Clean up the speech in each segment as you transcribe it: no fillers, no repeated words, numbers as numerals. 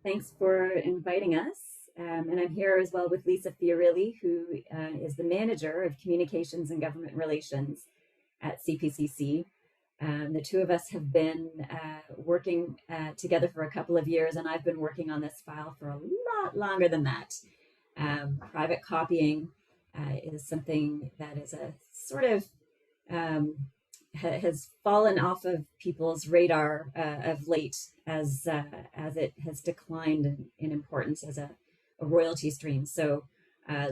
Thanks for inviting us. And I'm here as well with Lisa Fiorilli, who is the Manager of Communications and Government Relations at CPCC. The two of us have been working together for a couple of years, and I've been working on this file for a lot longer than that. Private copying is something that is a sort of has fallen off of people's radar of late as it has declined in importance as a royalty stream. So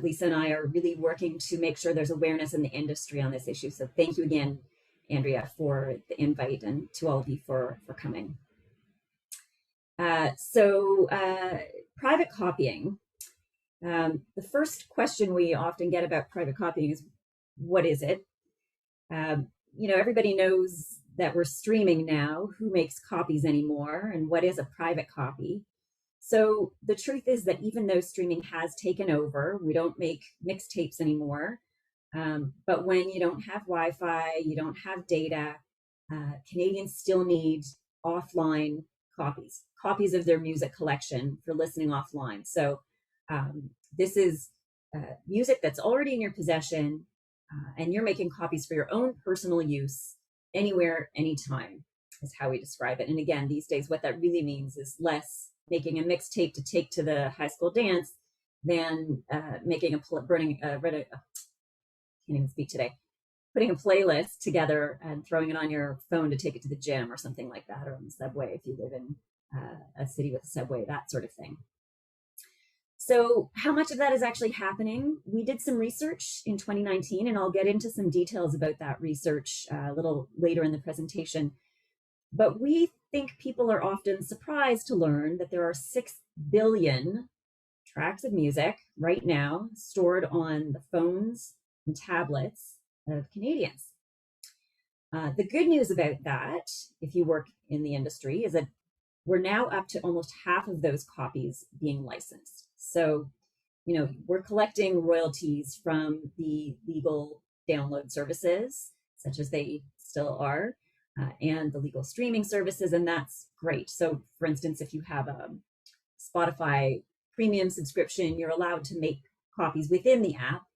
Lisa and I are really working to make sure there's awareness in the industry on this issue. So thank you again, Andrea, for the invite, and to all of you for coming. Private copying. The first question we often get about private copying is, what is it? Everybody knows that we're streaming now. Who makes copies anymore? And what is a private copy? So the truth is that even though streaming has taken over, we don't make mixtapes anymore. But when you don't have Wi-Fi, you don't have data, Canadians still need offline copies of their music collection for listening offline. So this is music that's already in your possession, and you're making copies for your own personal use anywhere, anytime, is how we describe it. And again, these days, what that really means is less making a mixtape to take to the high school dance than making putting a playlist together and throwing it on your phone to take it to the gym or something like that, or on the subway if you live in a city with a subway, that sort of thing. So how much of that is actually happening? We did some research in 2019, and I'll get into some details about that research a little later in the presentation. But we think people are often surprised to learn that there are 6 billion tracks of music right now stored on the phones and tablets of Canadians. The good news about that, if you work in the industry, is that we're now up to almost half of those copies being licensed. So, we're collecting royalties from the legal download services, such as they still are, and the legal streaming services, and that's great. So, for instance, if you have a Spotify premium subscription, you're allowed to make copies within the app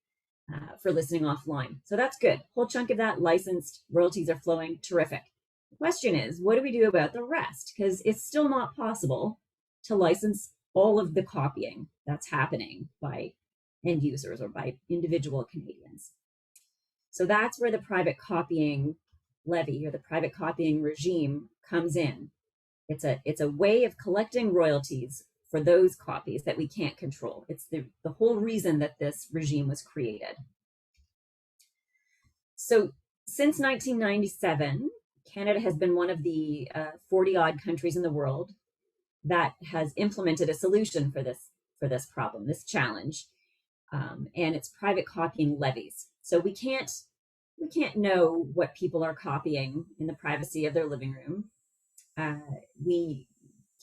for listening offline. So that's good. Whole chunk of that licensed, royalties are flowing, terrific. The question is, what do we do about the rest? Because it's still not possible to license all of the copying that's happening by end users or by individual Canadians. So that's where the private copying levy or the private copying regime comes in. It's a way of collecting royalties for those copies that we can't control. It's the whole reason that this regime was created. So since 1997, Canada has been one of the 40-odd countries in the world that has implemented a solution for this problem, this challenge, and it's private copying levies. So we can't know what people are copying in the privacy of their living room. We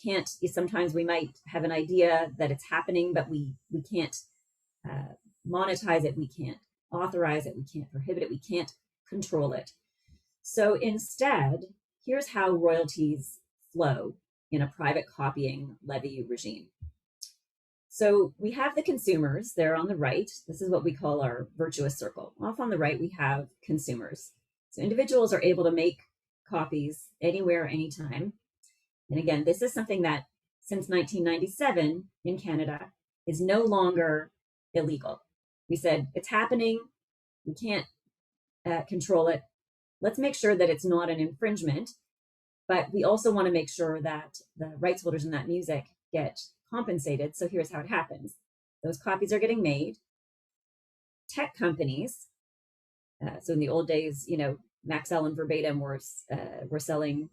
can't. Sometimes we might have an idea that it's happening, but we can't monetize it. We can't authorize it. We can't prohibit it. We can't control it. So instead, here's how royalties flow in a private copying levy regime. So we have the consumers there on the right. This is what we call our virtuous circle. Off on the right, we have consumers. So individuals are able to make copies anywhere, anytime. And again, this is something that since 1997 in Canada is no longer illegal. We said, it's happening, we can't control it. Let's make sure that it's not an infringement, but we also want to make sure that the rights holders in that music get compensated. So here's how it happens. Those copies are getting made. Tech companies, so in the old days, Maxell and Verbatim were selling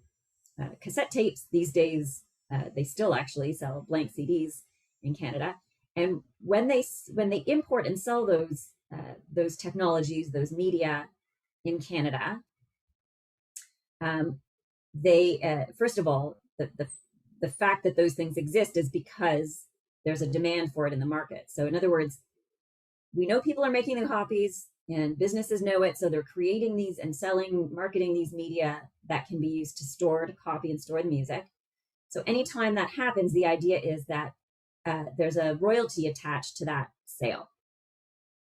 cassette tapes. These days, they still actually sell blank CDs in Canada. And when they import and sell those technologies, those media in Canada, they first of all, the fact that those things exist is because there's a demand for it in the market. So in other words, we know people are making the copies and businesses know it. So they're creating these and marketing these media that can be used to copy and store the music. So anytime that happens, the idea is that there's a royalty attached to that sale.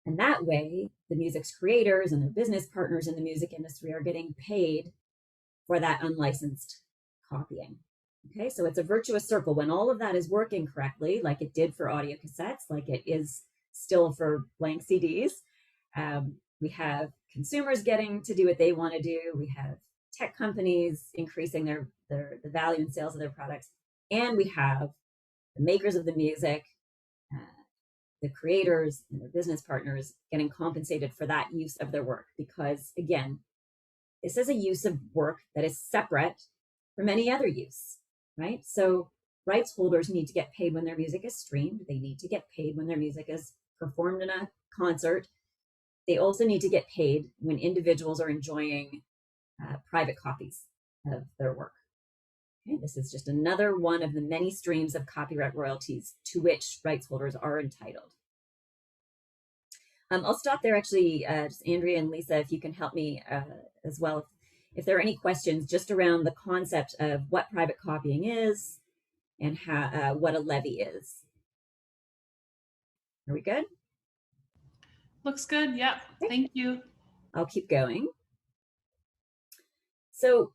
And that way, the music's creators and their business partners in the music industry are getting paid for that unlicensed copying. Okay, so it's a virtuous circle. When all of that is working correctly, like it did for audio cassettes, like it is still for blank CDs, we have consumers getting to do what they want to do. We have tech companies increasing the value and sales of their products. And we have the makers of the music, the creators and their business partners getting compensated for that use of their work. Because again, this is a use of work that is separate from any other use, right? So rights holders need to get paid when their music is streamed. They need to get paid when their music is performed in a concert. They also need to get paid when individuals are enjoying private copies of their work. Okay, this is just another one of the many streams of copyright royalties to which rights holders are entitled. I'll stop there actually, just Andrea and Lisa, if you can help me as well. If there are any questions just around the concept of what private copying is and how, what a levy is. Are we good? Looks good, yeah, okay. Thank you. I'll keep going. So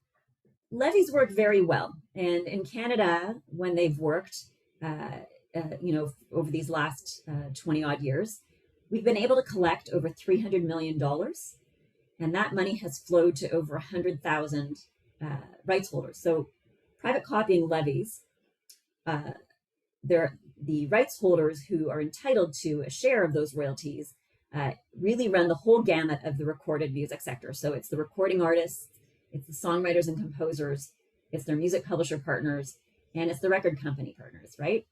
levies work very well. And in Canada, when they've worked, over these last 20 odd years, we've been able to collect over $300 million. And that money has flowed to over 100,000 rights holders. So private copying levies, they're the rights holders who are entitled to a share of those royalties really run the whole gamut of the recorded music sector. So it's the recording artists, it's the songwriters and composers, it's their music publisher partners, and it's the record company partners, right?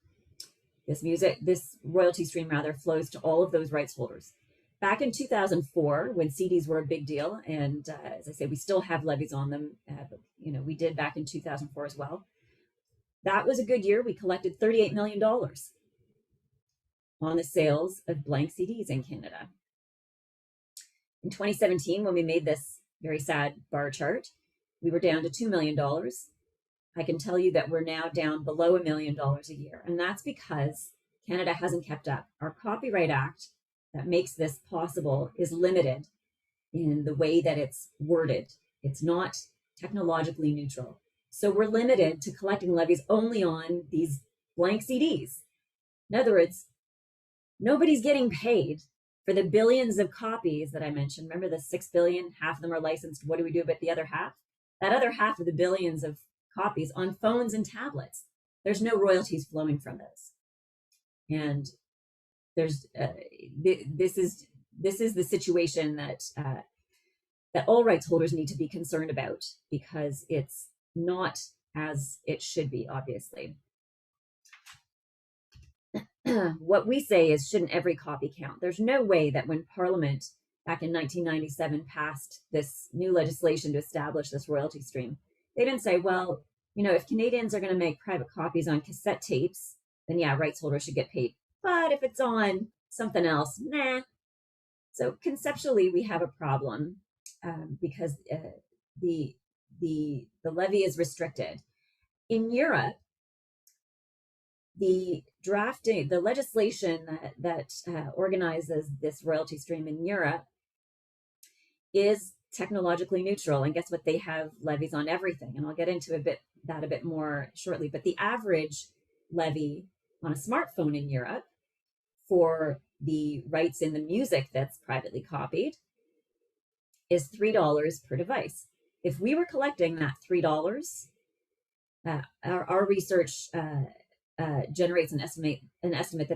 This royalty stream rather flows to all of those rights holders. Back in 2004, when CDs were a big deal, and as I say, we still have levies on them, but we did back in 2004 as well. That was a good year. We collected $38 million on the sales of blank CDs in Canada. In 2017, when we made this very sad bar chart, we were down to $2 million. I can tell you that we're now down below $1 million a year. And that's because Canada hasn't kept up. Our Copyright Act that makes this possible is limited in the way that it's worded. It's not technologically neutral. So we're limited to collecting levies only on these blank CDs. In other words, nobody's getting paid for the billions of copies that I mentioned. Remember the 6 billion, half of them are licensed. What do we do about the other half? That other half of the billions of copies on phones and tablets, there's no royalties flowing from those. And there's this is the situation that that all rights holders need to be concerned about, because it's not as it should be, obviously. What we say is, shouldn't every copy count? There's no way that when Parliament back in 1997 passed this new legislation to establish this royalty stream, they didn't say, well, if Canadians are going to make private copies on cassette tapes, then yeah, rights holders should get paid. But if it's on something else, nah. So conceptually, we have a problem because the levy is restricted. In Europe, the legislation that organizes this royalty stream in Europe is technologically neutral. And guess what? They have levies on everything. And I'll get into that a bit more shortly. But the average levy on a smartphone in Europe for the rights in the music that's privately copied is $3 per device. If we were collecting that $3, our research generates an estimate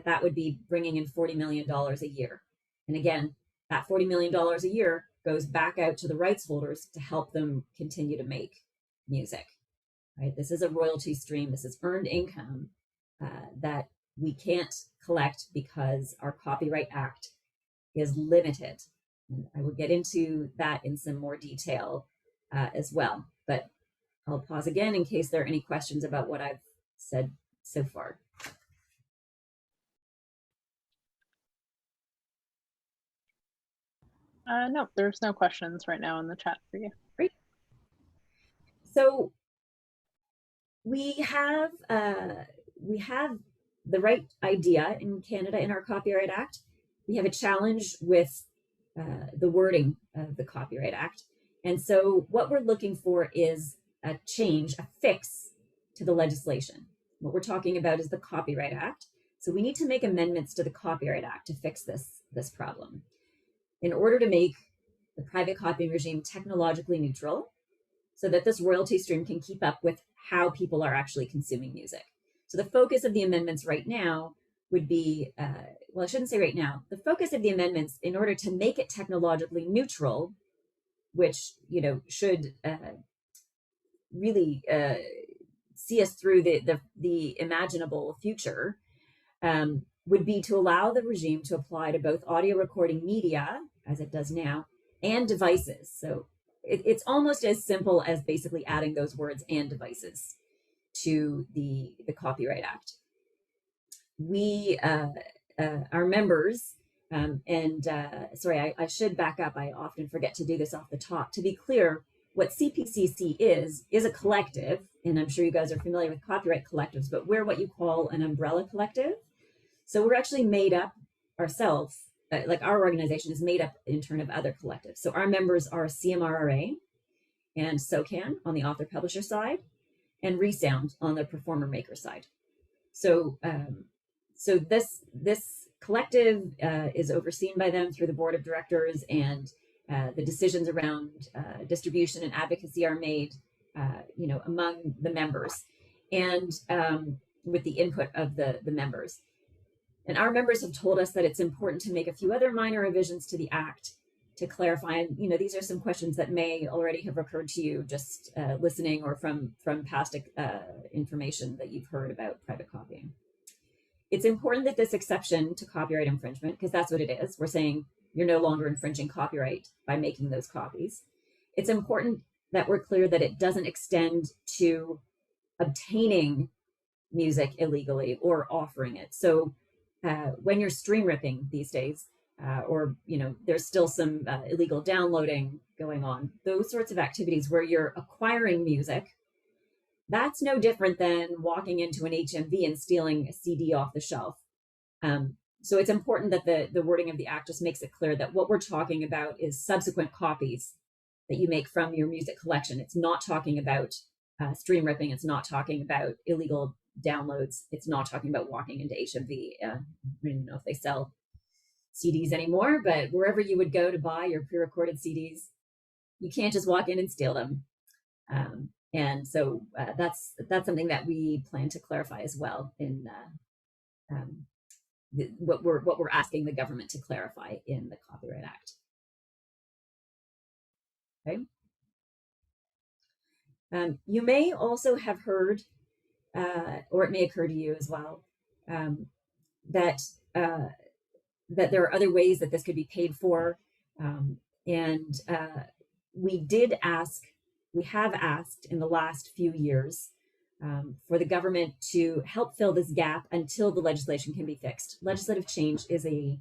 that would be bringing in $40 million a year. And again, that $40 million a year goes back out to the rights holders to help them continue to make music, right? This is a royalty stream. This is earned income that we can't collect because our Copyright Act is limited. And I will get into that in some more detail as well. But I'll pause again in case there are any questions about what I've said so far. No, there's no questions right now in the chat for you. Great. So we have the right idea in Canada in our Copyright Act. We have a challenge with the wording of the Copyright Act. And so what we're looking for is a change, a fix to the legislation. What we're talking about is the Copyright Act. So we need to make amendments to the Copyright Act to fix this problem. In order to make the private copying regime technologically neutral, so that this royalty stream can keep up with how people are actually consuming music. So the focus of the amendments right now would be, well, I shouldn't say right now, the focus of the amendments in order to make it technologically neutral, which, you know, should really see us through the imaginable future, would be to allow the regime to apply to both audio recording media, as it does now, and devices. So it's almost as simple as basically adding those words "and devices" to the Copyright Act. We, our members, sorry, I should back up. I often forget to do this off the top. To be clear, what CPCC is a collective, and I'm sure you guys are familiar with copyright collectives, but we're what you call an umbrella collective. So we're actually made up ourselves, like our organization is made up in turn of other collectives. So our members are CMRRA and SOCAN on the author publisher side, and Resound on the performer maker side. So so this collective is overseen by them through the board of directors, and the decisions around distribution and advocacy are made you know, among the members, and with the input of the members. And our members have told us that it's important to make a few other minor revisions to the Act to clarify. And, you know, these are some questions that may already have occurred to you just listening, or from past information that you've heard about private copying. It's important that this exception to copyright infringement, because that's what it is, we're saying you're no longer infringing copyright by making those copies. It's important that we're clear that it doesn't extend to obtaining music illegally or offering it. So when you're stream ripping these days, or, you know, there's still some illegal downloading going on, those sorts of activities where you're acquiring music, that's no different than walking into an HMV and stealing a CD off the shelf. So it's important that the wording of the Act just makes it clear that what we're talking about is subsequent copies that you make from your music collection. It's not talking about stream ripping. It's not talking about illegal downloads. It's not talking about walking into HMV. I don't even know if they sell CDs anymore, but wherever you would go to buy your pre-recorded CDs, you can't just walk in and steal them. And so that's something that we plan to clarify as well in what we're asking the government to clarify in the Copyright Act. Okay. You may also have heard, or it may occur to you as well, that there are other ways that this could be paid for, and we have asked in the last few years for the government to help fill this gap until the legislation can be fixed. Legislative change is a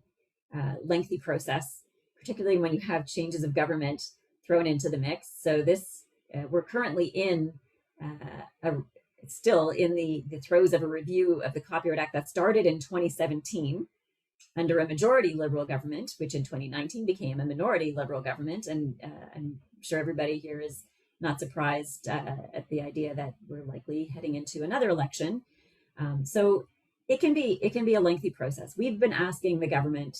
lengthy process, particularly when you have changes of government thrown into the mix. So this, we're currently still in the throes of a review of the Copyright Act that started in 2017 under a majority Liberal government, which in 2019 became a minority Liberal government. And I'm sure everybody here is not surprised at the idea that we're likely heading into another election. So it can be a lengthy process. We've been asking the government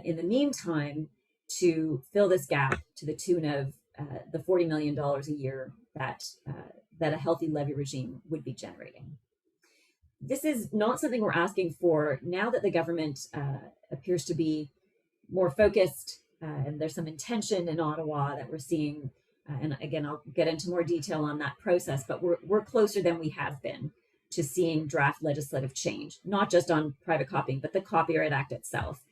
in the meantime to fill this gap to the tune of the $40 million a year that a healthy levy regime would be generating. This is not something we're asking for now that the government appears to be more focused, and there's some intention in Ottawa that we're seeing. And again, I'll get into more detail on that process, but we're closer than we have been to seeing draft legislative change, not just on private copying, but the Copyright Act itself.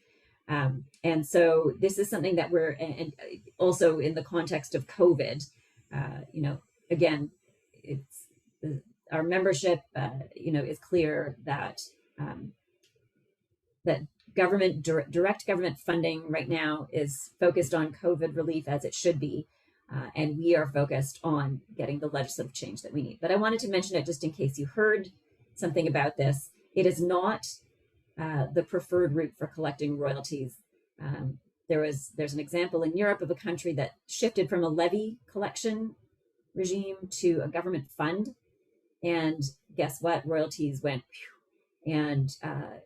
And so this is something that we're, and also in the context of COVID, you know, again, it's our membership, you know, is clear that that direct government funding right now is focused on COVID relief, as it should be. And we are focused on getting the legislative change that we need. But I wanted to mention it just in case you heard something about this. It is not the preferred route for collecting royalties. There's an example in Europe of a country that shifted from a levy collection regime to a government fund. And guess what? Royalties went, and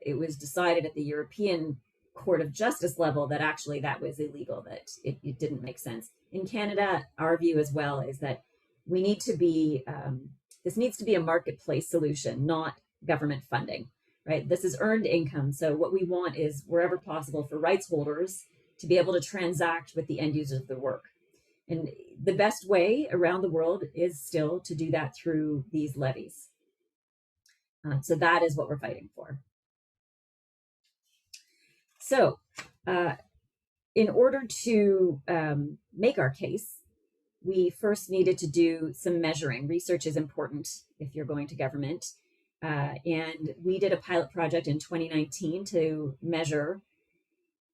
it was decided at the European Court of Justice level that actually that was illegal, that it didn't make sense. In Canada, our view as well is that we need to be, this needs to be a marketplace solution, not government funding, right? This is earned income. So what we want is, wherever possible, for rights holders to be able to transact with the end users of the work. And the best way around the world is still to do that through these levies. So that is what we're fighting for. So in order to make our case, we first needed to do some measuring. Research is important if you're going to government. And we did a pilot project in 2019 to measure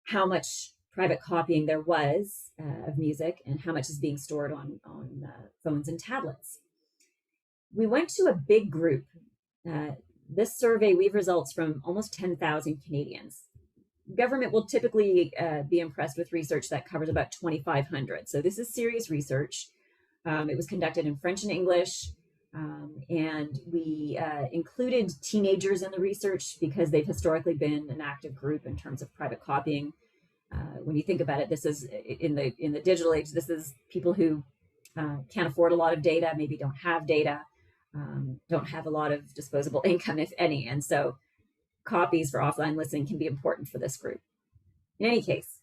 how much private copying there was of music and how much is being stored on phones and tablets. We went to a big group. This survey, we have results from almost 10,000 Canadians. Government will typically be impressed with research that covers about 2,500. So this is serious research. It was conducted in French and English. And we included teenagers in the research because they've historically been an active group in terms of private copying. When you think about it, this is in the digital age, this is people who can't afford a lot of data, maybe don't have data, don't have a lot of disposable income, if any. And so copies for offline listening can be important for this group. In any case,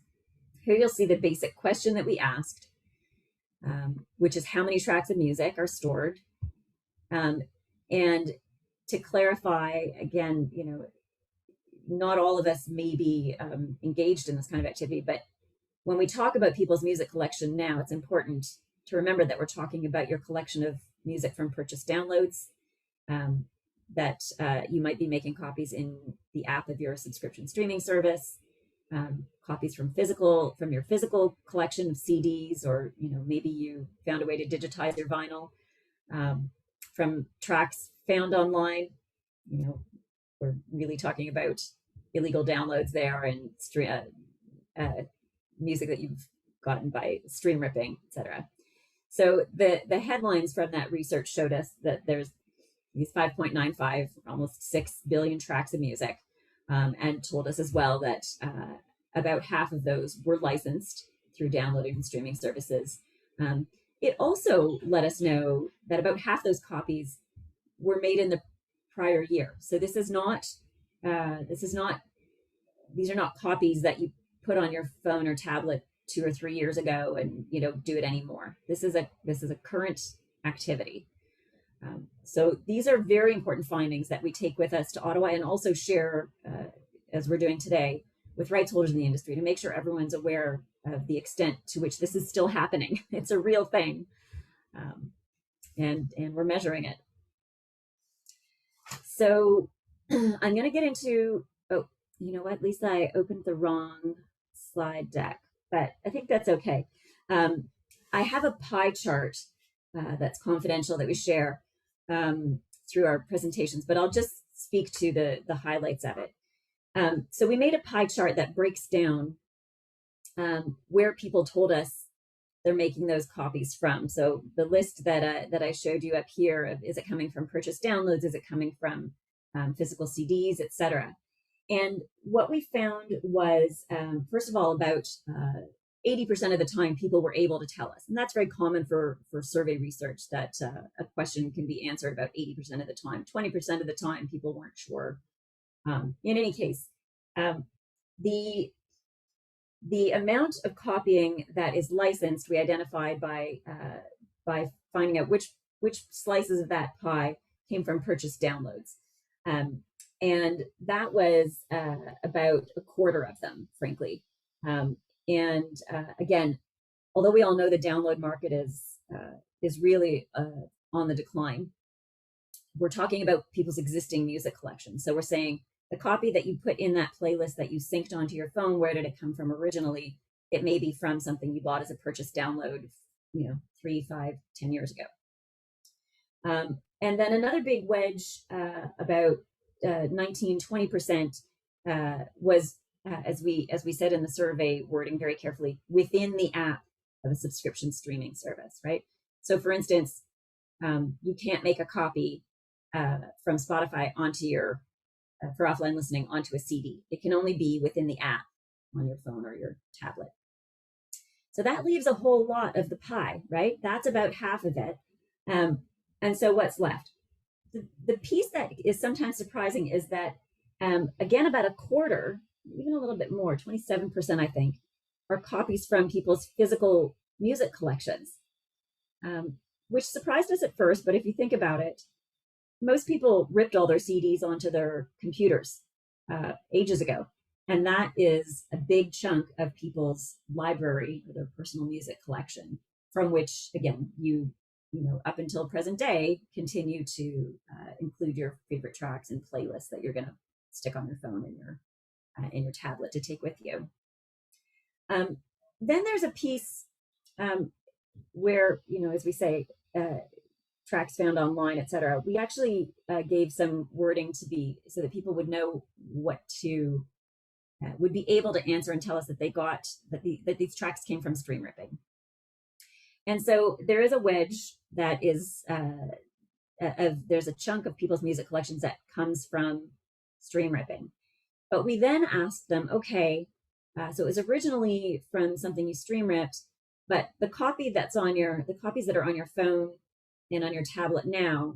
here you'll see the basic question that we asked, which is how many tracks of music are stored. And to clarify, again, not all of us may be engaged in this kind of activity, but when we talk about people's music collection now, it's important to remember that we're talking about your collection of music from purchased downloads, that you might be making copies in the app of your subscription streaming service, copies from your physical collection of CDs, or maybe you found a way to digitize your vinyl, from tracks found online. We're really talking about illegal downloads there, and music that you've gotten by stream ripping, etc. So the headlines from that research showed us that there's these 5.95, almost 6 billion tracks of music, and told us as well that about half of those were licensed through downloading and streaming services. It also let us know that about half those copies were made in the prior year. So these are not copies that you put on your phone or tablet 2 or 3 years ago and do it anymore. This is a current activity. So these are very important findings that we take with us to Ottawa, and also share, as we're doing today, with rights holders in the industry to make sure everyone's aware of the extent to which this is still happening. It's a real thing, and we're measuring it. So I'm going to get into, oh, you know what, Lisa, I opened the wrong slide deck, but I think that's okay. I have a pie chart that's confidential that we share through our presentations, but I'll just speak to the highlights of it. So we made a pie chart that breaks down where people told us they're making those copies from. So the list that I showed you up here of, is it coming from purchased downloads? Is it coming from physical CDs, etc.? And what we found was, first of all, about 80% of the time people were able to tell us. And that's very common for survey research, that a question can be answered about 80% of the time. 20% of the time people weren't sure. In any case, the amount of copying that is licensed, we identified by finding out which slices of that pie came from purchased downloads. And that was about a quarter of them, frankly. And again, although we all know the download market is really on the decline, we're talking about people's existing music collection. So we're saying the copy that you put in that playlist that you synced onto your phone, where did it come from originally? It may be from something you bought as a purchased download 3, 5, 10 years ago. And then another big wedge, about 19-20%, was, as we said in the survey wording very carefully, within the app of a subscription streaming service, right? So for instance, you can't make a copy from Spotify onto your, for offline listening, onto a CD. It can only be within the app on your phone or your tablet. So that leaves a whole lot of the pie, right? That's about half of it. And so what's left? The piece that is sometimes surprising is that, again, about a quarter, even a little bit more, 27%, I think, are copies from people's physical music collections, which surprised us at first. But if you think about it, most people ripped all their CDs onto their computers ages ago. And that is a big chunk of people's library or their personal music collection, from which, again, you up until present day, continue to include your favorite tracks and playlists that you're going to stick on your phone and in your tablet to take with you. Then there's a piece where, as we say, tracks found online, etc. We actually gave some wording to be so that people would know what to would be able to answer and tell us that they got that these tracks came from stream ripping. And so there is a wedge that is there's a chunk of people's music collections that comes from stream ripping. But we then asked them, okay, so it was originally from something you stream ripped, but the copies that are on your phone and on your tablet now,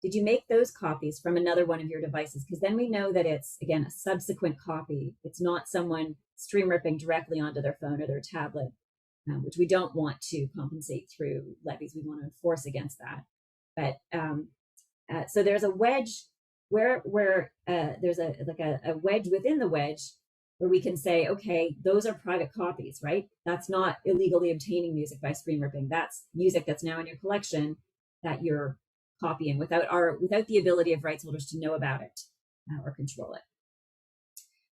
did you make those copies from another one of your devices? Because then we know that it's, again, a subsequent copy. It's not someone stream ripping directly onto their phone or their tablet, which we don't want to compensate through levies. We want to enforce against that. But so there's a wedge where there's a wedge within the wedge where we can say, okay, those are private copies, right? That's not illegally obtaining music by stream ripping. That's music that's now in your collection that you're copying without the ability of rights holders to know about it or control it.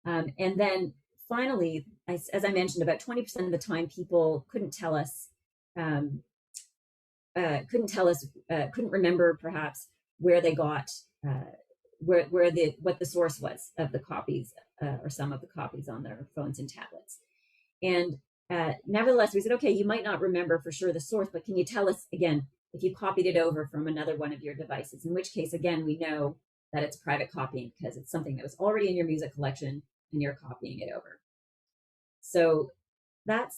And then finally, as I mentioned, about 20% of the time people couldn't tell us, couldn't remember perhaps where they got what the source was of the copies or some of the copies on their phones and tablets. And nevertheless, we said, okay, you might not remember for sure the source, but can you tell us again if you copied it over from another one of your devices? In which case, again, we know that it's private copying because it's something that was already in your music collection and you're copying it over. So that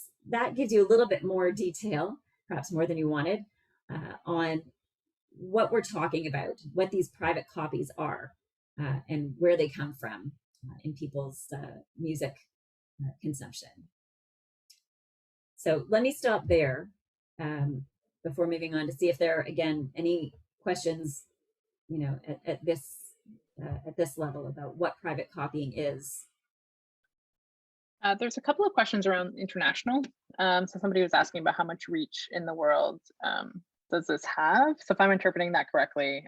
gives you a little bit more detail, perhaps more than you wanted, on what we're talking about, what these private copies are, and where they come from in people's music consumption. So let me stop there before moving on to see if there are, again, any questions, at this level about what private copying is. There's a couple of questions around international. So somebody was asking about how much reach in the world does this have? So if I'm interpreting that correctly,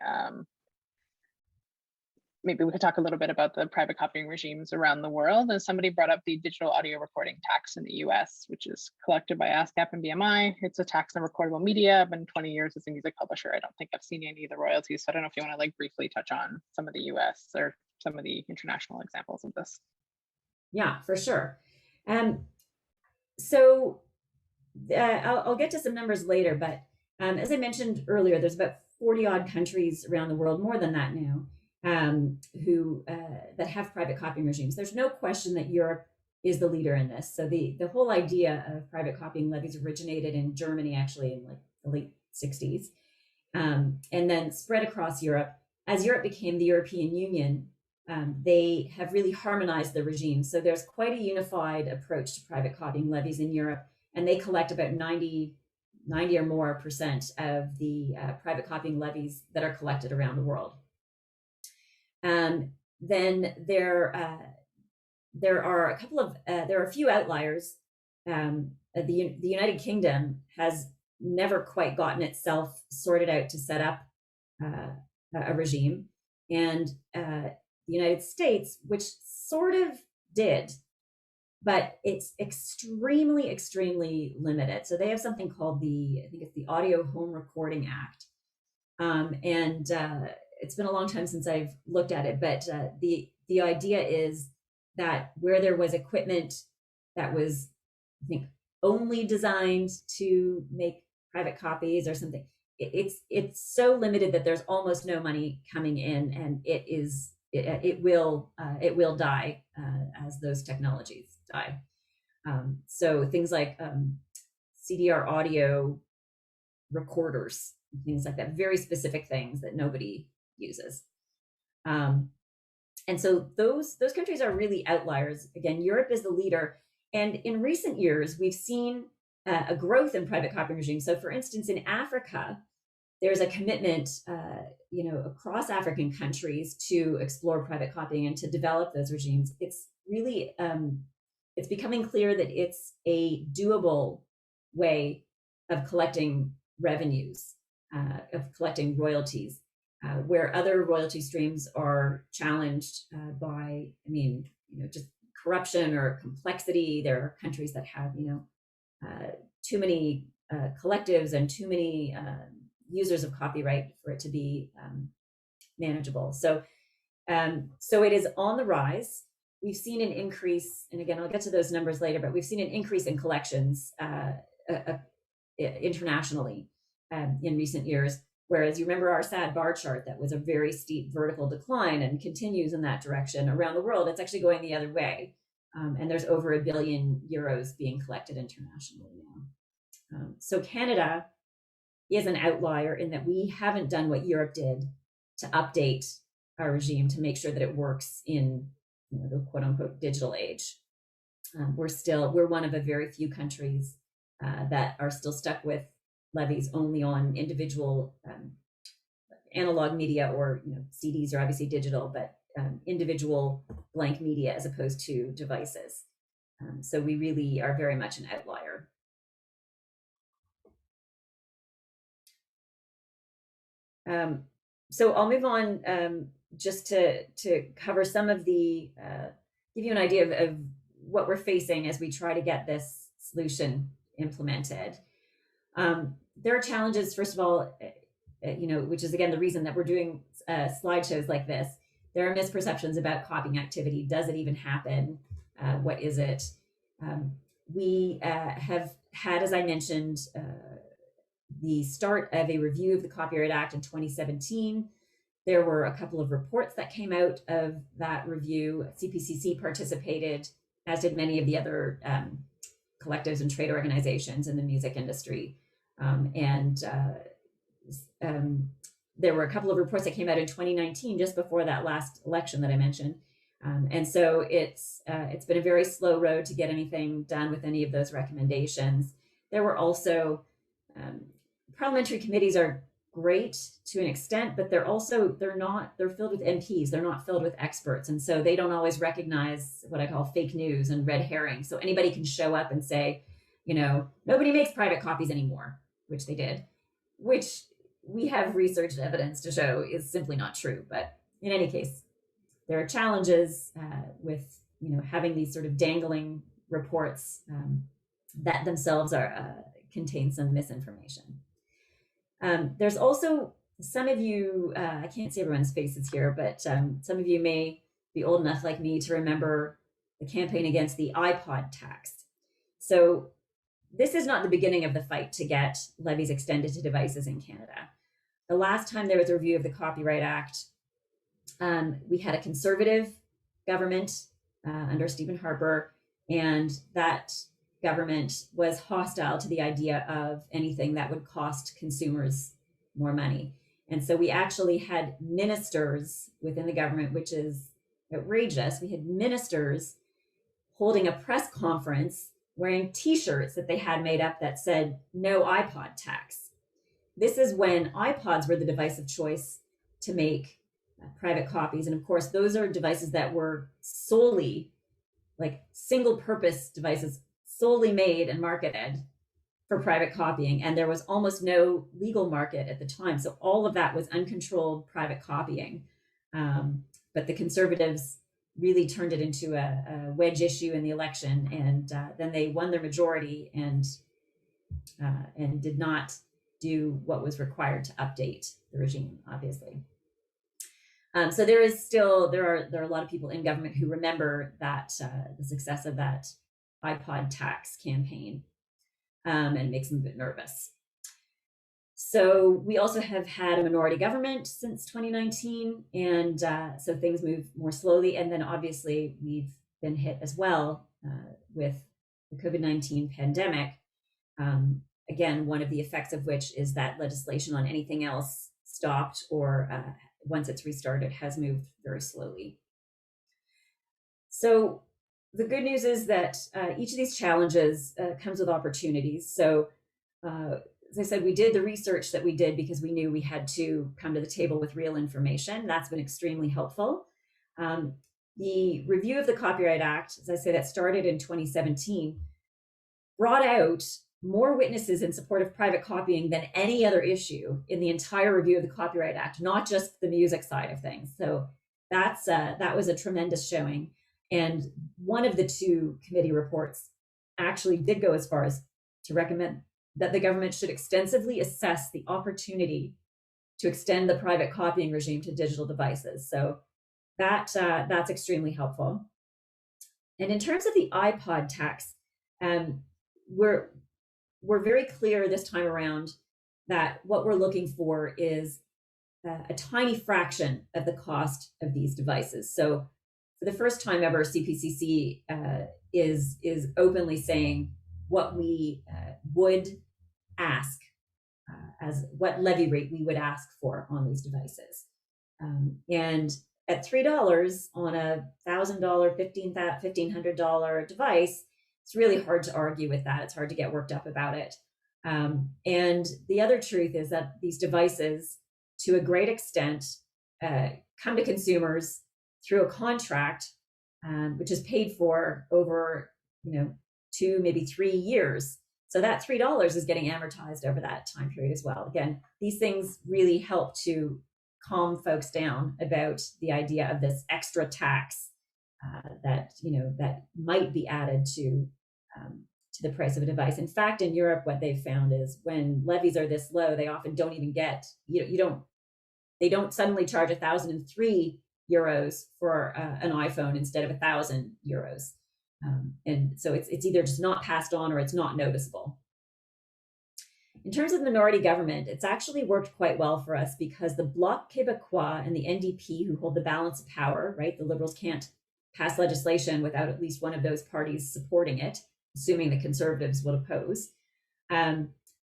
maybe we could talk a little bit about the private copying regimes around the world. And somebody brought up the digital audio recording tax in the US, which is collected by ASCAP and BMI. It's a tax on recordable media. I've been 20 years as a music publisher. I don't think I've seen any of the royalties. So I don't know if you want to briefly touch on some of the US or some of the international examples of this. Yeah, for sure. So I'll get to some numbers later, but as I mentioned earlier, there's about 40 odd countries around the world, more than that now, that have private copying regimes. There's no question that Europe is the leader in this. So the whole idea of private copying levies originated in Germany, actually in the late 60s, and then spread across Europe. As Europe became the European Union, they have really harmonized the regime. So there's quite a unified approach to private copying levies in Europe, and they collect about 90 or more percent of the private copying levies that are collected around the world. Then there are a few outliers. The United Kingdom has never quite gotten itself sorted out to set up a regime, and the United States, which sort of did, but it's extremely, extremely limited. So they have something called I think it's the Audio Home Recording Act. And it's been a long time since I've looked at it, but the idea is that where there was equipment that was, I think, only designed to make private copies or something, it's so limited that there's almost no money coming in, and it will die as those technologies die. So things like CDR audio recorders, things like that, very specific things that nobody uses. And so those countries are really outliers. Again, Europe is the leader. And in recent years, we've seen a growth in private copying regimes. So for instance, in Africa, there's a commitment, across African countries to explore private copying and to develop those regimes. It's really, it's becoming clear that it's a doable way of collecting revenues, of collecting royalties, where other royalty streams are challenged by, just corruption or complexity. There are countries that have, too many collectives and too many users of copyright for it to be manageable. So it is on the rise. We've seen an increase, and again, I'll get to those numbers later, but we've seen an increase in collections internationally in recent years. Whereas you remember our sad bar chart, that was a very steep vertical decline and continues in that direction around the world. It's actually going the other way. And there's over €1 billion being collected internationally now. So Canada is an outlier in that we haven't done what Europe did to update our regime to make sure that it works in the quote unquote digital age. We're one of a very few countries that are still stuck with levies only on individual analog media, or CDs are obviously digital, but individual blank media as opposed to devices. So we really are very much an outlier. So I'll move on just to cover some of the, give you an idea of what we're facing as we try to get this solution implemented. There are challenges, first of all, which is again the reason that we're doing slideshows like this. There are misperceptions about copying activity. Does it even happen? What is it? We have had, as I mentioned, the start of a review of the Copyright Act in 2017. There were a couple of reports that came out of that review. CPCC participated, as did many of the other collectives and trade organizations in the music industry. There were a couple of reports that came out in 2019, just before that last election that I mentioned. And so it's been a very slow road to get anything done with any of those recommendations. There were also parliamentary committees are great to an extent, but they're filled with MPs. They're not filled with experts. And so they don't always recognize what I call fake news and red herring. So anybody can show up and say, nobody makes private copies anymore, which they did, which we have research evidence to show is simply not true. But in any case, there are challenges with having these sort of dangling reports that themselves contain some misinformation. There's also some of you, I can't see everyone's faces here, but some of you may be old enough like me to remember the campaign against the iPod tax. So this is not the beginning of the fight to get levies extended to devices in Canada. The last time there was a review of the Copyright Act, we had a conservative government under Stephen Harper, and that government was hostile to the idea of anything that would cost consumers more money. And so we actually had ministers within the government, which is outrageous. We had ministers holding a press conference wearing T-shirts that they had made up that said, "No iPod tax." This is when iPods were the device of choice to make private copies. And of course, those are devices that were solely, like single purpose devices, solely made and marketed for private copying. And there was almost no legal market at the time. So all of that was uncontrolled private copying. But the conservatives really turned it into a wedge issue in the election, and then they won their majority and did not do what was required to update the regime, obviously. So there are a lot of people in government who remember that the success of that iPod tax campaign, and it makes them a bit nervous. So we also have had a minority government since 2019, and so things move more slowly. And then obviously we've been hit as well with the COVID-19 pandemic. Again, one of the effects of which is that legislation on anything else stopped, or once it's restarted, has moved very slowly. So the good news is that each of these challenges comes with opportunities. So as I said, we did the research that we did because we knew we had to come to the table with real information. That's been extremely helpful. The review of the Copyright Act, as I say, that started in 2017, brought out more witnesses in support of private copying than any other issue in the entire review of the Copyright Act, not just the music side of things. So that was a tremendous showing. And one of the two committee reports actually did go as far as to recommend that the government should extensively assess the opportunity to extend the private copying regime to digital devices. So that's extremely helpful. And in terms of the iPod tax, we're very clear this time around that what we're looking for is a tiny fraction of the cost of these devices. So for the first time ever, CPCC is openly saying what we would ask as what levy rate we would ask for on these devices. And at $3 on a $1,000, $1,500 device, it's really hard to argue with that. It's hard to get worked up about it. And the other truth is that these devices, to a great extent, come to consumers through a contract, which is paid for over 2, maybe 3 years. So that $3 is getting amortized over that time period as well. Again, these things really help to calm folks down about the idea of this extra tax that might be added to the price of a device. In fact, in Europe, what they've found is when levies are this low, they often don't even get they don't suddenly charge 1,003 euros for an iPhone instead of 1,000 euros. And so it's either just not passed on or it's not noticeable. In terms of minority government, it's actually worked quite well for us because the Bloc Québécois and the NDP, who hold the balance of power, right? The Liberals can't pass legislation without at least one of those parties supporting it, assuming the Conservatives will oppose. And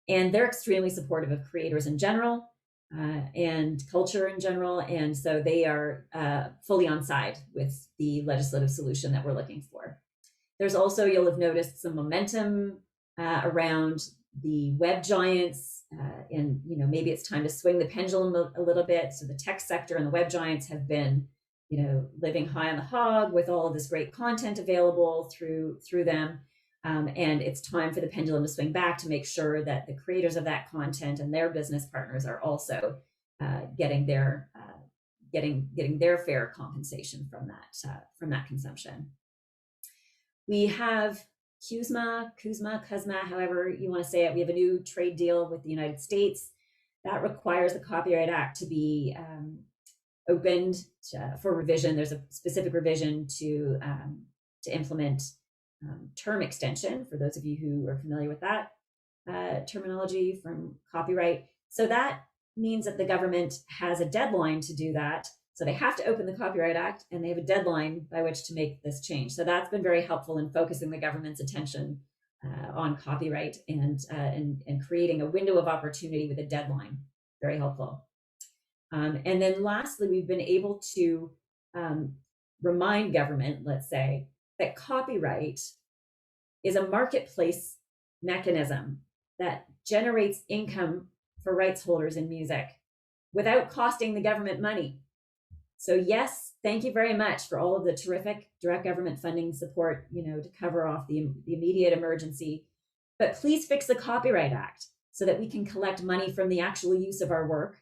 they're extremely supportive of creators in general and culture in general. And so they are fully on side with the legislative solution that we're looking for. There's also, you'll have noticed, some momentum around the web giants, and maybe it's time to swing the pendulum a little bit. So the tech sector and the web giants have been, living high on the hog with all of this great content available through them, and it's time for the pendulum to swing back to make sure that the creators of that content and their business partners are also getting their fair compensation from that consumption. We have CUSMA, however you want to say it. We have a new trade deal with the United States that requires the Copyright Act to be opened for revision. There's a specific revision to implement term extension, for those of you who are familiar with that terminology from copyright. So that means that the government has a deadline to do that. So they have to open the Copyright Act, and they have a deadline by which to make this change. So that's been very helpful in focusing the government's attention on copyright and creating a window of opportunity with a deadline. Very helpful. And then lastly, we've been able to remind government, let's say, that copyright is a marketplace mechanism that generates income for rights holders in music without costing the government money. So yes, thank you very much for all of the terrific direct government funding support, to cover off the immediate emergency. But please fix the Copyright Act so that we can collect money from the actual use of our work,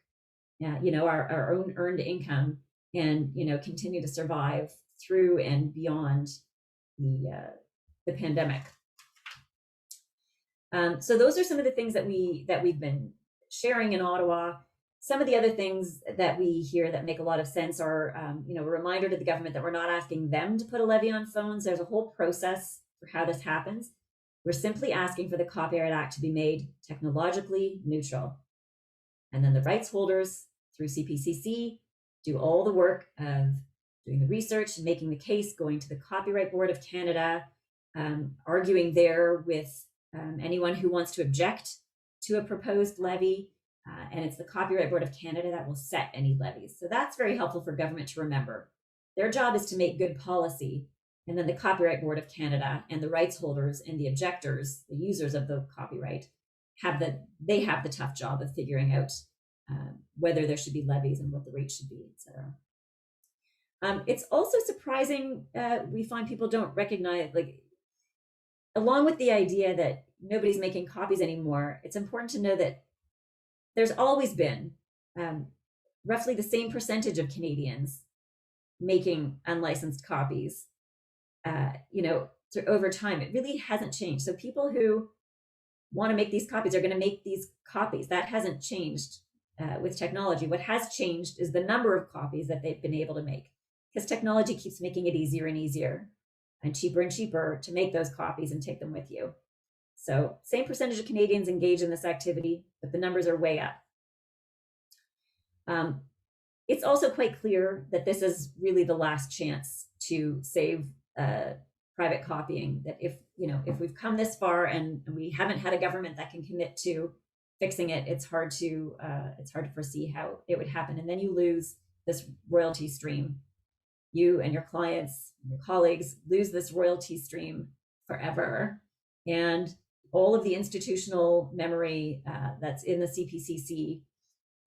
our own earned income, and continue to survive through and beyond the pandemic. So those are some of the things that we've been sharing in Ottawa. Some of the other things that we hear that make a lot of sense are, a reminder to the government that we're not asking them to put a levy on phones. There's a whole process for how this happens. We're simply asking for the Copyright Act to be made technologically neutral. And then the rights holders through CPCC do all the work of doing the research, making the case, going to the Copyright Board of Canada, arguing there with anyone who wants to object to a proposed levy. And it's the Copyright Board of Canada that will set any levies. So that's very helpful for government to remember. Their job is to make good policy. And then the Copyright Board of Canada and the rights holders and the objectors, the users of the copyright, have the tough job of figuring out whether there should be levies and what the rate should be, etc. It's also surprising, we find people don't recognize, along with the idea that nobody's making copies anymore, it's important to know that there's always been roughly the same percentage of Canadians making unlicensed copies, over time. It really hasn't changed. So people who want to make these copies are going to make these copies. That hasn't changed with technology. What has changed is the number of copies that they've been able to make, because technology keeps making it easier and easier and cheaper to make those copies and take them with you. So same percentage of Canadians engage in this activity, but the numbers are way up. It's also quite clear that this is really the last chance to save private copying, that if we've come this far and we haven't had a government that can commit to fixing it, it's hard to foresee how it would happen. And then you lose this royalty stream. You and your clients, your colleagues lose this royalty stream forever. And all of the institutional memory that's in the CPCC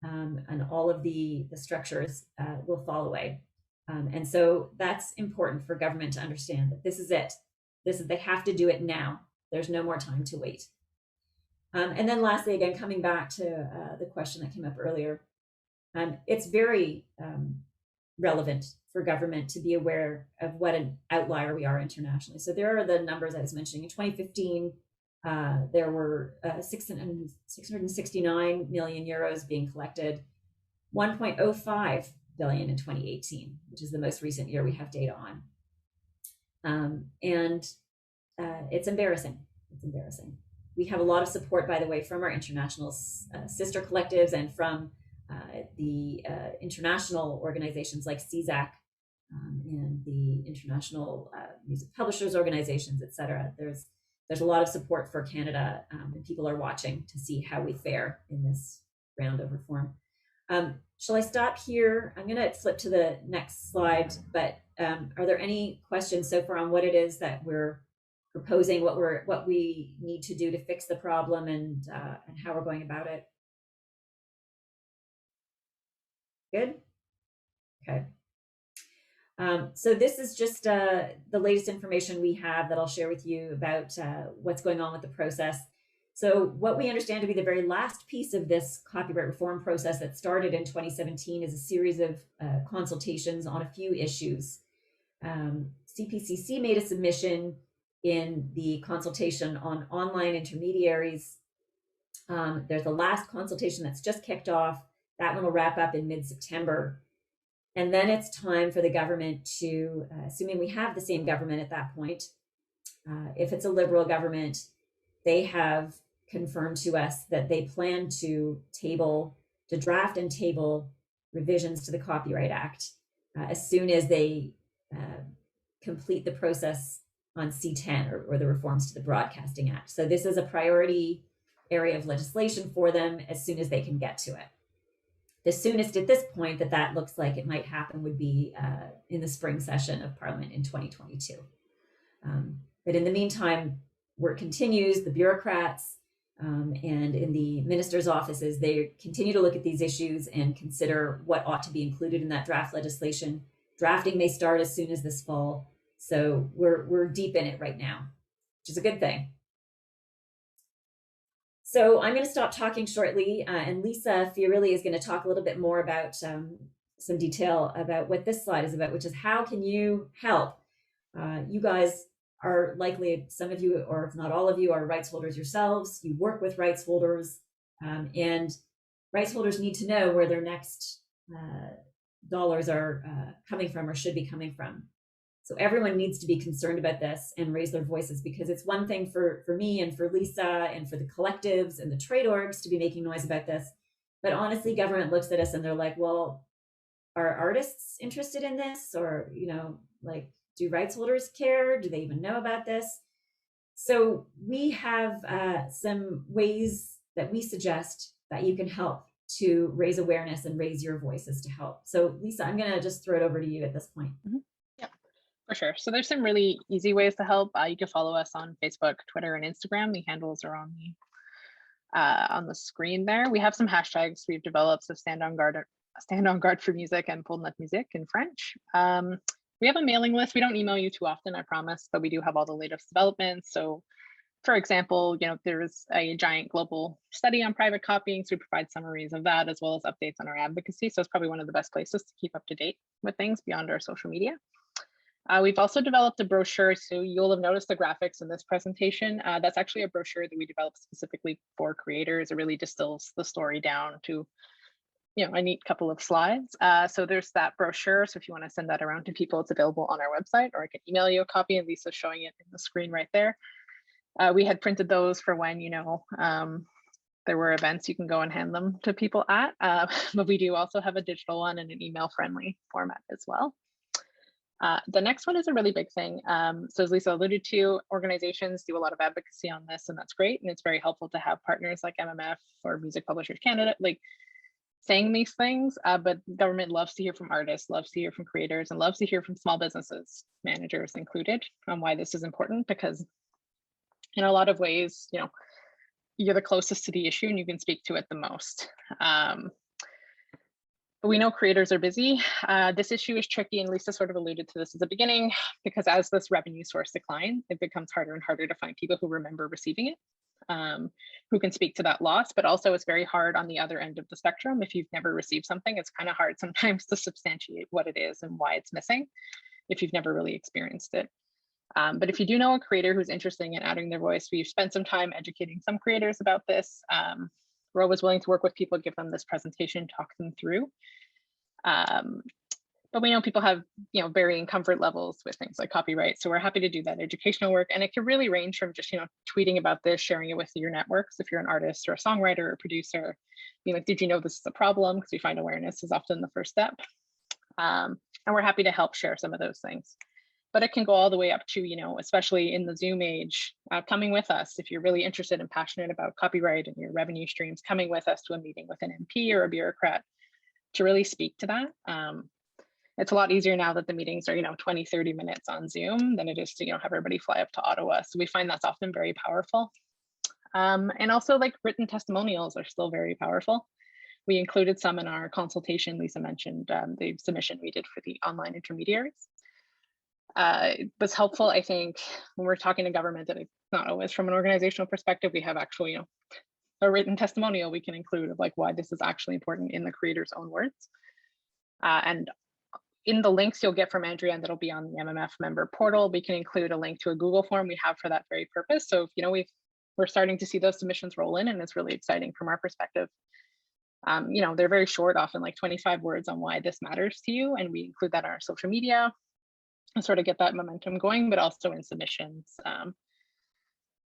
and all of the structures will fall away. And so that's important for government to understand that this is it. They have to do it now. There's no more time to wait. And then lastly, again, coming back to the question that came up earlier, it's very relevant for government to be aware of what an outlier we are internationally. So there are the numbers I was mentioning. In 2015, there were 669 million euros being collected, 1.05 billion in 2018, which is the most recent year we have data on. It's embarrassing. It's embarrassing. We have a lot of support, by the way, from our international sister collectives and from the international organizations like CZAC and the international music publishers organizations, et cetera. There's a lot of support for Canada, and people are watching to see how we fare in this round of reform. Shall I stop here? I'm going to flip to the next slide, but are there any questions so far on what it is that we're proposing, what we need to do to fix the problem, and how we're going about it? Good? Okay. So this is just the latest information we have that I'll share with you about what's going on with the process. So what we understand to be the very last piece of this copyright reform process that started in 2017 is a series of consultations on a few issues. CPCC made a submission in the consultation on online intermediaries. There's the last consultation that's just kicked off. That one will wrap up in mid-September. And then it's time for the government to, assuming we have the same government at that point, if it's a Liberal government, they have confirmed to us that they plan to draft and table revisions to the Copyright Act as soon as they complete the process on C10 or the reforms to the Broadcasting Act. So this is a priority area of legislation for them as soon as they can get to it. The soonest at this point that looks like it might happen would be in the spring session of Parliament in 2022. But in the meantime, work continues. The bureaucrats and in the ministers' offices, they continue to look at these issues and consider what ought to be included in that draft legislation. Drafting may start as soon as this fall. So we're deep in it right now, which is a good thing. So I'm going to stop talking shortly, and Lisa Fiorilli is going to talk a little bit more about some detail about what this slide is about, which is how can you help? You guys are likely, some of you, or if not all of you, are rights holders yourselves. You work with rights holders, and rights holders need to know where their next dollars are coming from or should be coming from. So everyone needs to be concerned about this and raise their voices, because it's one thing for me and for Lisa and for the collectives and the trade orgs to be making noise about this. But honestly, government looks at us and they're like, well, are artists interested in this? Or, you know, like, do rights holders care? Do they even know about this? So we have some ways that we suggest that you can help to raise awareness and raise your voices to help. So Lisa, I'm going to just throw it over to you at this point. Yeah, for sure. So there's some really easy ways to help. You can follow us on Facebook, Twitter, and Instagram. The handles are on the screen there. We have some hashtags we've developed, so stand on guard for music and Pour notre musique in French. We have a mailing list. We don't email you too often, I promise, but we do have all the latest developments. So for example, you know, there's a giant global study on private copying, so we provide summaries of that as well as updates on our advocacy. So it's probably one of the best places to keep up to date with things beyond our social media. We've also developed a brochure, so you'll have noticed the graphics in this presentation. That's actually a brochure that we developed specifically for creators. It really distills the story down to, you know, a neat couple of slides. So there's that brochure. So if you want to send that around to people, it's available on our website, or I can email you a copy, and Lisa's showing it in the screen right there. We had printed those for when, you know, there were events you can go and hand them to people at, but we do also have a digital one and an email friendly format as well. The next one is a really big thing. So as Lisa alluded to, organizations do a lot of advocacy on this, and that's great. And it's very helpful to have partners like MMF or Music Publishers Canada, like saying these things, but government loves to hear from artists, loves to hear from creators, and loves to hear from small businesses, managers included, on why this is important, because in a lot of ways, you know, you're the closest to the issue and you can speak to it the most. But we know creators are busy. This issue is tricky, and Lisa sort of alluded to this at the beginning, because as this revenue source declines, it becomes harder and harder to find people who remember receiving it, who can speak to that loss. But also it's very hard on the other end of the spectrum. If you've never received something, it's kind of hard sometimes to substantiate what it is and why it's missing if you've never really experienced it. But if you do know a creator who's interested in adding their voice, we've spent some time educating some creators about this. We're always willing to work with people, give them this presentation, talk them through. But we know people have, you know, varying comfort levels with things like copyright. So we're happy to do that educational work. And it can really range from just, you know, tweeting about this, sharing it with your networks. If you're an artist or a songwriter or a producer, being like, did you know this is a problem? Because we find awareness is often the first step. And we're happy to help share some of those things. But it can go all the way up to, you know, especially in the Zoom age, coming with us. If you're really interested and passionate about copyright and your revenue streams, coming with us to a meeting with an MP or a bureaucrat to really speak to that. It's a lot easier now that the meetings are, you know, 20, 30 minutes on Zoom than it is to, you know, have everybody fly up to Ottawa. So we find that's often very powerful. And also, like, written testimonials are still very powerful. We included some in our consultation. Lisa mentioned the submission we did for the online intermediaries. It was helpful, I think, when we're talking to government, that it's not always from an organizational perspective. We have actually, you know, a written testimonial we can include of like why this is actually important in the creator's own words. And in the links you'll get from Andrea, and that'll be on the MMF member portal, we can include a link to a Google form we have for that very purpose. So if, you know, we're starting to see those submissions roll in, and it's really exciting from our perspective. You know, they're very short, often like 25 words on why this matters to you, and we include that on our social media and sort of get that momentum going, but also in submissions.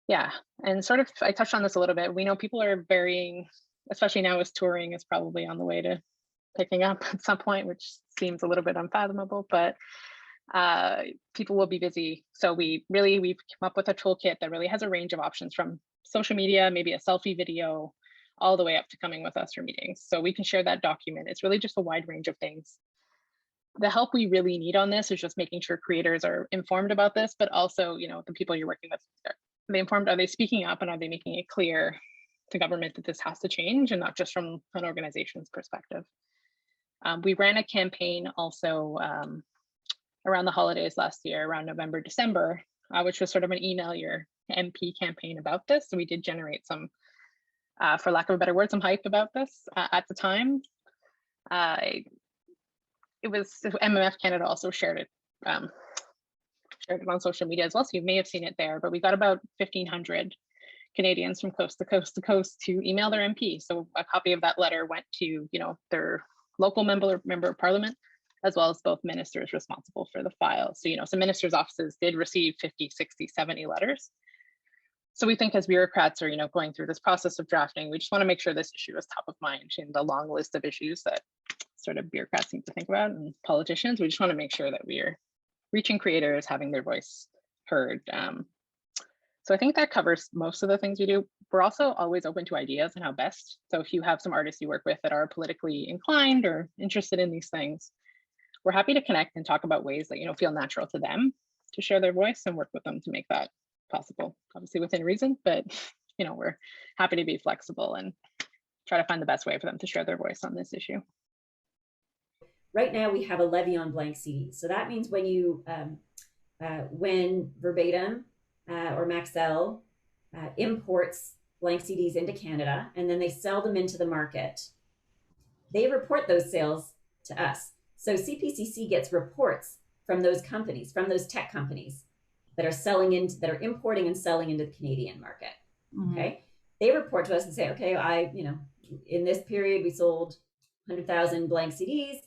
Yeah, and sort of, I touched on this a little bit. We know people are varying, especially now as touring is probably on the way to picking up at some point, which seems a little bit unfathomable, but people will be busy. So we've come up with a toolkit that really has a range of options, from social media, maybe a selfie video, all the way up to coming with us for meetings. So we can share that document. It's really just a wide range of things. The help we really need on this is just making sure creators are informed about this, but also, you know, the people you're working with, are they informed? Are they speaking up, and are they making it clear to government that this has to change, and not just from an organization's perspective? We ran a campaign also around the holidays last year, around November, December, which was sort of an email your MP campaign about this. So we did generate some, for lack of a better word, some hype about this at the time. it was MMF Canada also shared it on social media as well, so you may have seen it there. But we got about 1,500 Canadians from coast to coast to coast to email their MP. So a copy of that letter went to their local member of parliament, as well as both ministers responsible for the file. So some ministers' offices did receive 50, 60, 70 letters. So we think as bureaucrats are going through this process of drafting, we just want to make sure this issue is top of mind in the long list of issues that sort of bureaucrats need to think about, and politicians. We just want to make sure that we are reaching creators, having their voice heard. So I think that covers most of the things we do. We're also always open to ideas and how best. So if you have some artists you work with that are politically inclined or interested in these things, we're happy to connect and talk about ways that feel natural to them to share their voice, and work with them to make that possible, obviously within reason, but we're happy to be flexible and try to find the best way for them to share their voice on this issue. Right now we have a levy on blank CDs. So that means when you, when Verbatim or Maxell imports blank CDs into Canada and then they sell them into the market, they report those sales to us. So CPCC gets reports from those companies, from those tech companies that are importing and selling into the Canadian market. Mm-hmm. Okay, they report to us and say, okay, in this period we sold 100,000 blank CDs.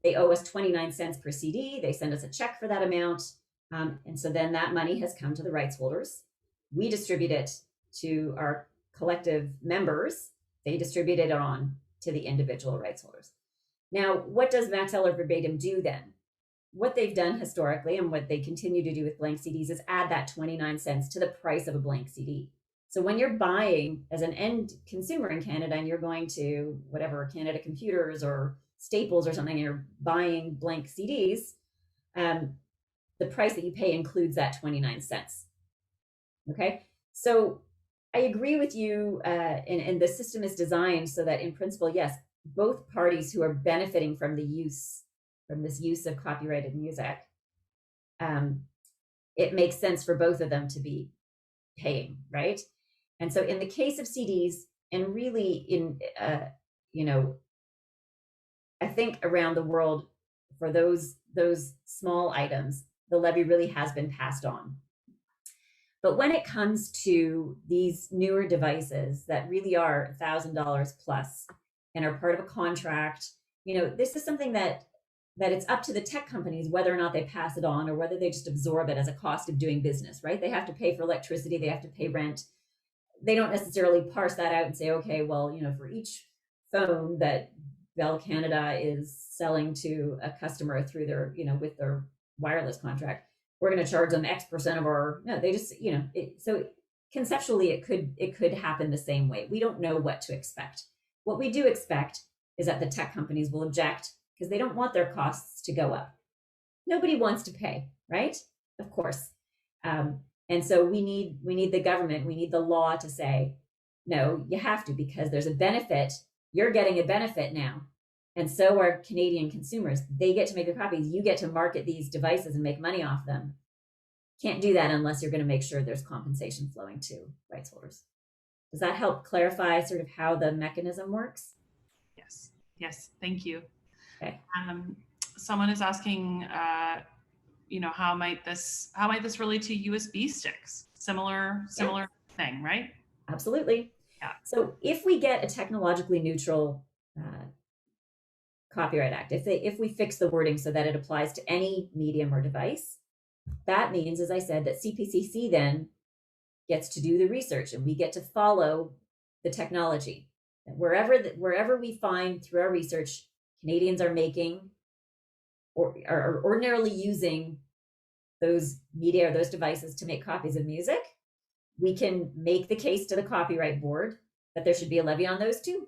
They owe us 29 cents per CD. They send us a check for that amount. And so then that money has come to the rights holders. We distribute it to our collective members. They distribute it on to the individual rights holders. Now, what does Maxell or Verbatim do then? What they've done historically and what they continue to do with blank CDs is add that 29 cents to the price of a blank CD. So when you're buying as an end consumer in Canada and you're going to whatever, Canada Computers or Staples or something, and you're buying blank CDs, the price that you pay includes that 29 cents. Okay, so I agree with you, and the system is designed so that in principle, yes, both parties who are benefiting from this use of copyrighted music, it makes sense for both of them to be paying, right? And so in the case of CDs, and really in, I think around the world for those small items, the levy really has been passed on. But when it comes to these newer devices that really are $1,000 plus and are part of a contract, this is something that it's up to the tech companies whether or not they pass it on or whether they just absorb it as a cost of doing business, right? They have to pay for electricity, they have to pay rent. They don't necessarily parse that out and say, okay, well, for each phone that Bell Canada is selling to a customer through their, with their wireless contract, we're going to charge them X% of our, no, they just, so conceptually it could happen the same way. We don't know what to expect. What we do expect is that the tech companies will object because they don't want their costs to go up. Nobody wants to pay, right? Of course. And so we need the government, we need the law to say, no, you have to, because there's a benefit. You're getting a benefit now. And so are Canadian consumers. They get to make the copies. You get to market these devices and make money off them. Can't do that unless you're going to make sure there's compensation flowing to rights holders. Does that help clarify sort of how the mechanism works? Yes, thank you. Okay. Someone is asking, how might this relate to USB sticks? Similar thing, right? Absolutely. Yeah. So if we get a technologically neutral Copyright Act, if we fix the wording so that it applies to any medium or device, that means, as I said, that CPCC then gets to do the research and we get to follow the technology. Wherever we find through our research, Canadians are making or are ordinarily using those media or those devices to make copies of music, we can make the case to the Copyright Board that there should be a levy on those too.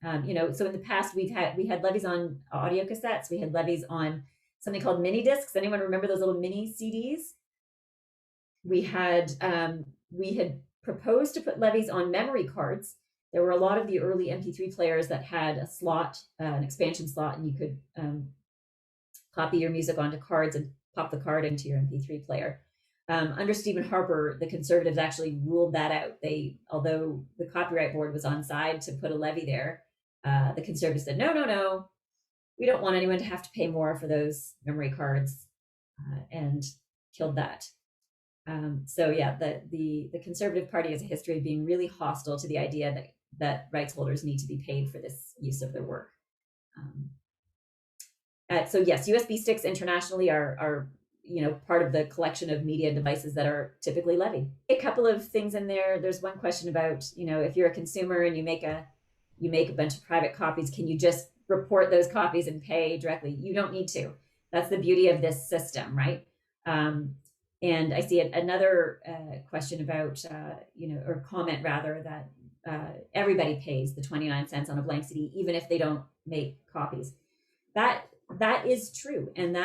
So in the past we had levies on audio cassettes. We had levies on something called mini discs. Anyone remember those little mini CDs? We had proposed to put levies on memory cards. There were a lot of the early MP3 players that had a slot, an expansion slot, and you could copy your music onto cards and pop the card into your MP3 player. Under Stephen Harper, the Conservatives actually ruled that out. Although the Copyright Board was on side to put a levy there, the Conservatives said, no, we don't want anyone to have to pay more for those memory cards, and killed that. So yeah, the Conservative Party has a history of being really hostile to the idea that rights holders need to be paid for this use of their work. So yes, USB sticks internationally are part of the collection of media devices that are typically levied. A couple of things in there. There's one question about, if you're a consumer and you make a bunch of private copies, can you just report those copies and pay directly? You don't need to. That's the beauty of this system, right? And I see another question about, or comment rather, that everybody pays the 29 cents on a blank CD, even if they don't make copies. That is true. And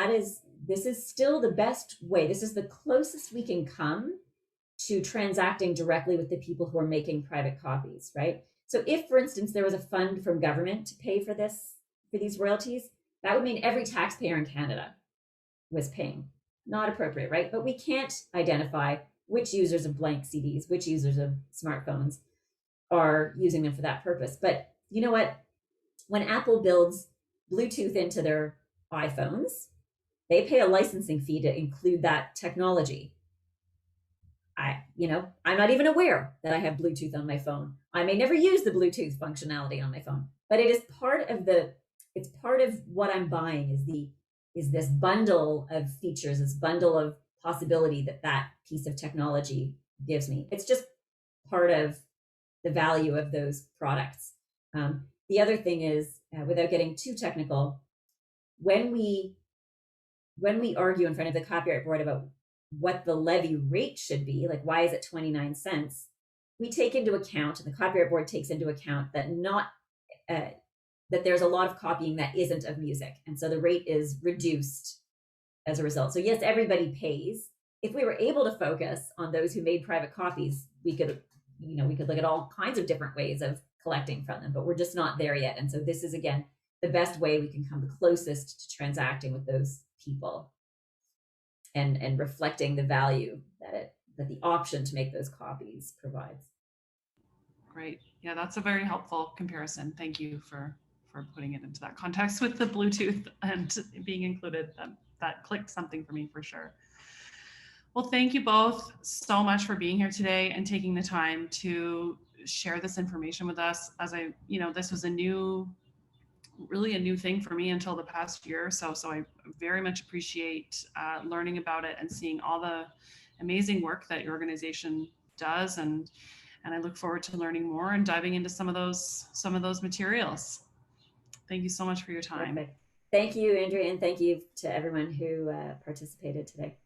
this is still the best way. This is the closest we can come to transacting directly with the people who are making private copies, right? So if, for instance, there was a fund from government to pay for these royalties, that would mean every taxpayer in Canada was paying. Not appropriate, right? But we can't identify which users of blank CDs, which users of smartphones are using them for that purpose. But you know what? When Apple builds Bluetooth into their iPhones, they pay a licensing fee to include that technology. I'm not even aware that I have Bluetooth on my phone. I may never use the Bluetooth functionality on my phone, but it is part of what I'm buying is this bundle of features, this bundle of possibility that piece of technology gives me. It's just part of the value of those products. The other thing is, without getting too technical, when we argue in front of the Copyright Board about what the levy rate should be, like why is it 29 cents, we take into account, and the Copyright Board takes into account that there's a lot of copying that isn't of music, and so the rate is reduced as a result. So yes, everybody pays. If we were able to focus on those who made private copies, we could look at all kinds of different ways of collecting from them, but we're just not there yet. And so this is, again, the best way we can come the closest to transacting with those people and reflecting the value that the option to make those copies provides. Great. Yeah, that's a very helpful comparison. Thank you for putting it into that context with the Bluetooth and being included. That clicked something for me for sure. Well, thank you both so much for being here today and taking the time to share this information with us. This was really a new thing for me until the past year. So I very much appreciate learning about it and seeing all the amazing work that your organization does. And I look forward to learning more and diving into some of those materials. Thank you so much for your time. Perfect. Thank you, Andrea, and thank you to everyone who participated today.